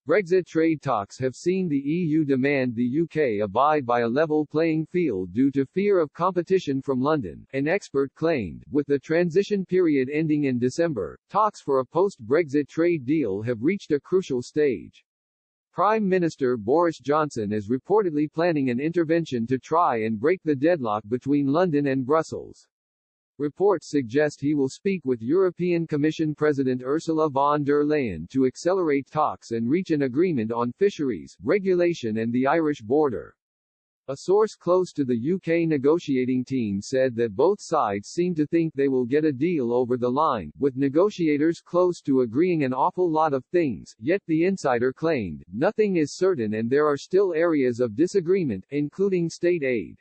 Brexit trade talks have seen the EU demand the UK abide by a level playing field due to fear of competition from London, an expert claimed. With the transition period ending in December, talks for a post-Brexit trade deal have reached a crucial stage. Prime Minister Boris Johnson is reportedly planning an intervention to try and break the deadlock between London and Brussels. Reports suggest he will speak with European Commission President Ursula von der Leyen to accelerate talks and reach an agreement on fisheries, regulation and the Irish border. A source close to the UK negotiating team said that both sides seem to think they will get a deal over the line, with negotiators close to agreeing an awful lot of things, yet the insider claimed, nothing is certain and there are still areas of disagreement, including state aid.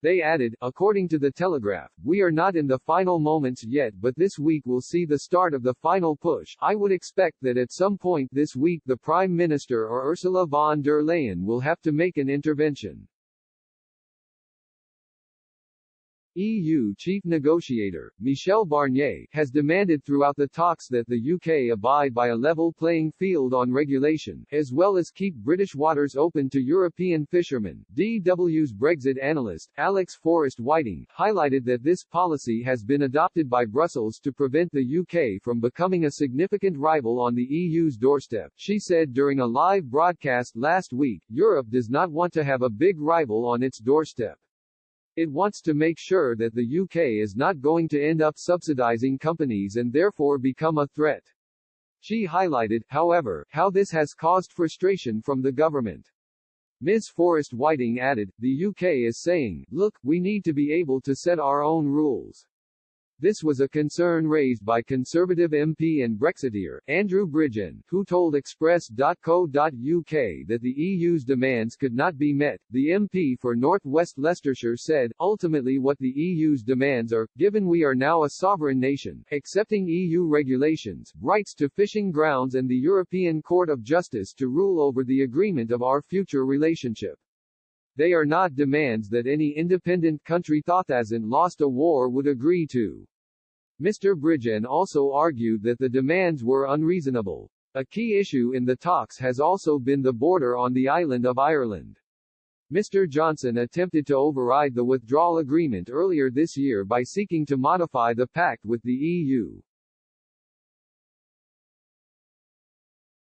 They added, according to the Telegraph, we are not in the final moments yet but this week will see the start of the final push. I would expect that at some point this week the Prime Minister or Ursula von der Leyen will have to make an intervention. EU chief negotiator, Michel Barnier, has demanded throughout the talks that the UK abide by a level playing field on regulation, as well as keep British waters open to European fishermen. DW's Brexit analyst, Alex Forrest-Whiting, highlighted that this policy has been adopted by Brussels to prevent the UK from becoming a significant rival on the EU's doorstep. She said during a live broadcast last week, Europe does not want to have a big rival on its doorstep. It wants to make sure that the UK is not going to end up subsidizing companies and therefore become a threat. She highlighted, however, how this has caused frustration from the government. Ms. Forrest-Whiting added, the UK is saying, look, we need to be able to set our own rules. This was a concern raised by Conservative MP and Brexiteer, Andrew Bridgen, who told Express.co.uk that the EU's demands could not be met. The MP for North West Leicestershire said, ultimately what the EU's demands are, given we are now a sovereign nation, accepting EU regulations, rights to fishing grounds and the European Court of Justice to rule over the agreement of our future relationship. They are not demands that any independent country that hasn't lost a war would agree to. Mr. Bridgen also argued that the demands were unreasonable. A key issue in the talks has also been the border on the island of Ireland. Mr. Johnson attempted to override the withdrawal agreement earlier this year by seeking to modify the pact with the EU.